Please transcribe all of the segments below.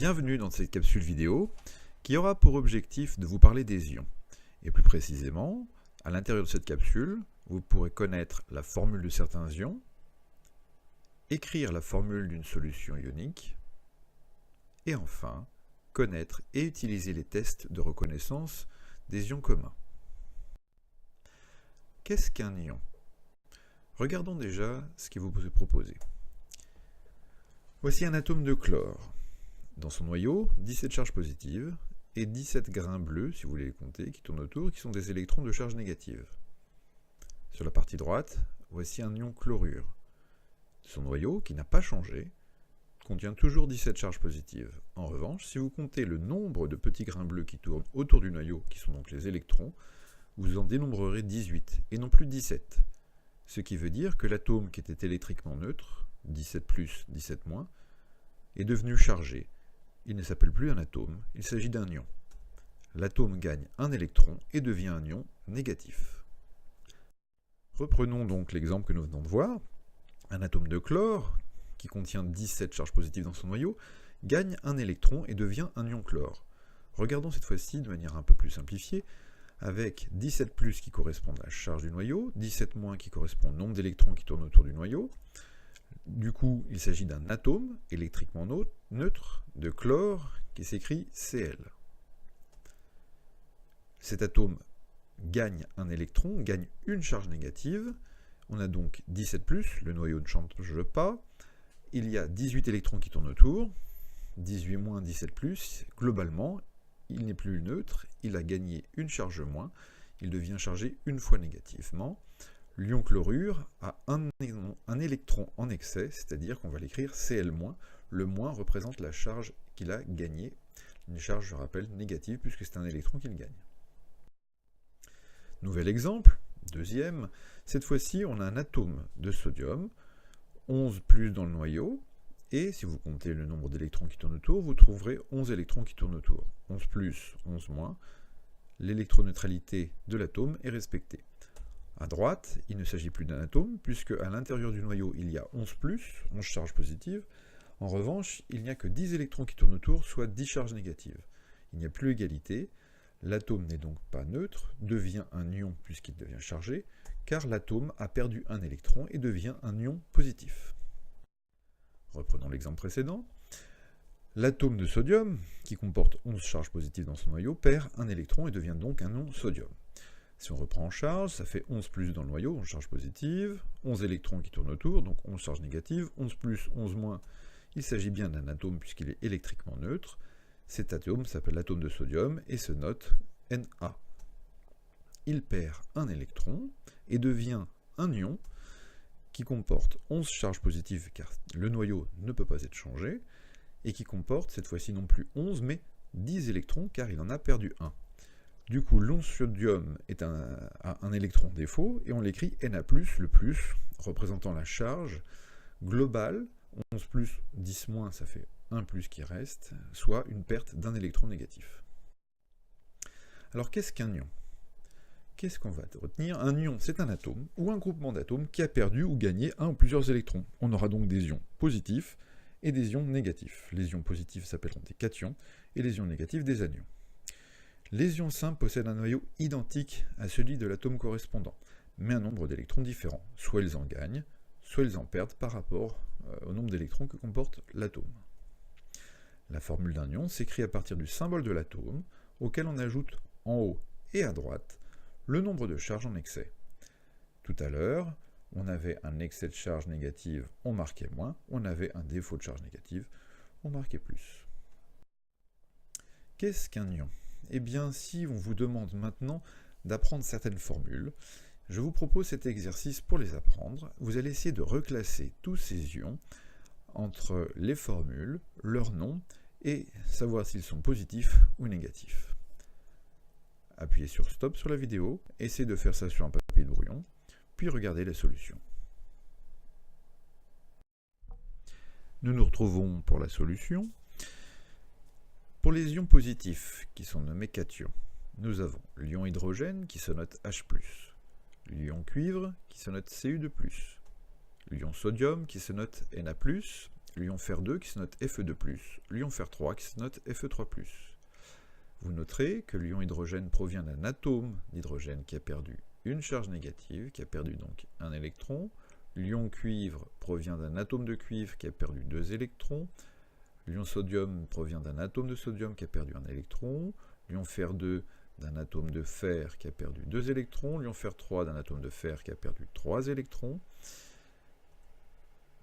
Bienvenue dans cette capsule vidéo qui aura pour objectif de vous parler des ions. Et plus précisément, à l'intérieur de cette capsule, vous pourrez connaître la formule de certains ions, écrire la formule d'une solution ionique, et enfin, connaître et utiliser les tests de reconnaissance des ions communs. Qu'est-ce qu'un ion? Regardons déjà ce qui vous est proposé. Voici un atome de chlore. Dans son noyau, 17 charges positives et 17 grains bleus, si vous voulez les compter, qui tournent autour, qui sont des électrons de charge négative. Sur la partie droite, voici un ion chlorure. Son noyau, qui n'a pas changé, contient toujours 17 charges positives. En revanche, si vous comptez le nombre de petits grains bleus qui tournent autour du noyau, qui sont donc les électrons, vous en dénombrerez 18 et non plus 17. Ce qui veut dire que l'atome qui était électriquement neutre, 17 plus, 17 moins, est devenu chargé. Il ne s'appelle plus un atome, il s'agit d'un ion. L'atome gagne un électron et devient un ion négatif. Reprenons donc l'exemple que nous venons de voir. Un atome de chlore, qui contient 17 charges positives dans son noyau, gagne un électron et devient un ion chlore. Regardons cette fois-ci de manière un peu plus simplifiée, avec 17 plus qui correspond à la charge du noyau, 17 moins qui correspond au nombre d'électrons qui tournent autour du noyau. Du coup, il s'agit d'un atome électriquement neutre de chlore qui s'écrit Cl. Cet atome gagne un électron, gagne une charge négative. On a donc 17 plus, le noyau ne change pas. Il y a 18 électrons qui tournent autour, 18 moins, 17 plus. Globalement, il n'est plus neutre, il a gagné une charge moins, il devient chargé une fois négativement. L'ion chlorure a un électron en excès, c'est-à-dire qu'on va l'écrire Cl-. Le moins représente la charge qu'il a gagnée. Une charge, je rappelle, négative, puisque c'est un électron qu'il gagne. Nouvel exemple, deuxième. Cette fois-ci, on a un atome de sodium, 11 plus dans le noyau, et si vous comptez le nombre d'électrons qui tournent autour, vous trouverez 11 électrons qui tournent autour. 11 plus, 11 moins. L'électroneutralité de l'atome est respectée. À droite, il ne s'agit plus d'un atome, puisque à l'intérieur du noyau, il y a 11 plus, 11 charges positives. En revanche, il n'y a que 10 électrons qui tournent autour, soit 10 charges négatives. Il n'y a plus égalité. L'atome n'est donc pas neutre, devient un ion puisqu'il devient chargé, car l'atome a perdu un électron et devient un ion positif. Reprenons l'exemple précédent. L'atome de sodium, qui comporte 11 charges positives dans son noyau, perd un électron et devient donc un ion sodium. Si on reprend en charge, ça fait 11 plus dans le noyau, 11 charges positives, 11 électrons qui tournent autour, donc 11 charges négatives, 11 plus, 11 moins, il s'agit bien d'un atome puisqu'il est électriquement neutre. Cet atome s'appelle l'atome de sodium et se note Na. Il perd un électron et devient un ion qui comporte 11 charges positives car le noyau ne peut pas être changé et qui comporte cette fois-ci non plus 11 mais 10 électrons car il en a perdu un. Du coup, l'ion sodium a un électron défaut et on l'écrit Na+, le plus, représentant la charge globale. 11 plus, 10 moins, ça fait 1 plus qui reste, soit une perte d'un électron négatif. Alors, qu'est-ce qu'un ion? Qu'est-ce qu'on va retenir? Un ion, c'est un atome ou un groupement d'atomes qui a perdu ou gagné un ou plusieurs électrons. On aura donc des ions positifs et des ions négatifs. Les ions positifs s'appelleront des cations et les ions négatifs des anions. Les ions simples possèdent un noyau identique à celui de l'atome correspondant, mais un nombre d'électrons différent. Soit ils en gagnent, soit ils en perdent par rapport au nombre d'électrons que comporte l'atome. La formule d'un ion s'écrit à partir du symbole de l'atome, auquel on ajoute en haut et à droite le nombre de charges en excès. Tout à l'heure, on avait un excès de charge négative, on marquait moins, on avait un défaut de charge négative, on marquait plus. Qu'est-ce qu'un ion? Eh bien, si on vous demande maintenant d'apprendre certaines formules, je vous propose cet exercice pour les apprendre. Vous allez essayer de reclasser tous ces ions entre les formules, leur nom, et savoir s'ils sont positifs ou négatifs. Appuyez sur Stop sur la vidéo, essayez de faire ça sur un papier de brouillon, puis regardez la solution. Nous nous retrouvons pour la solution. Pour les ions positifs, qui sont nommés cations, nous avons l'ion hydrogène qui se note H+, l'ion cuivre qui se note Cu2+, l'ion sodium qui se note Na+, l'ion Fer2 qui se note Fe2+, l'ion Fer3 qui se note Fe3+. Vous noterez que l'ion hydrogène provient d'un atome d'hydrogène qui a perdu une charge négative, qui a perdu donc un électron. L'ion cuivre provient d'un atome de cuivre qui a perdu 2 électrons. L'ion sodium provient d'un atome de sodium qui a perdu un électron. L'ion Fer2 d'un atome de fer qui a perdu 2 électrons. L'ion Fer3 d'un atome de fer qui a perdu 3 électrons.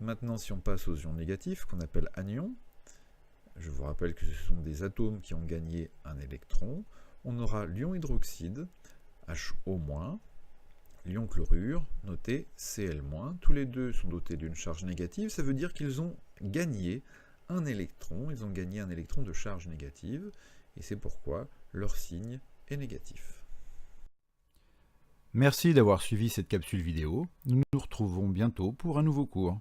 Maintenant, si on passe aux ions négatifs, qu'on appelle anions, je vous rappelle que ce sont des atomes qui ont gagné un électron, on aura l'ion hydroxyde, HO-, l'ion chlorure, noté Cl-, tous les deux sont dotés d'une charge négative, ça veut dire qu'ils ont gagné un électron, ils ont gagné un électron de charge négative, et c'est pourquoi leur signe est négatif. Merci d'avoir suivi cette capsule vidéo, nous nous retrouvons bientôt pour un nouveau cours.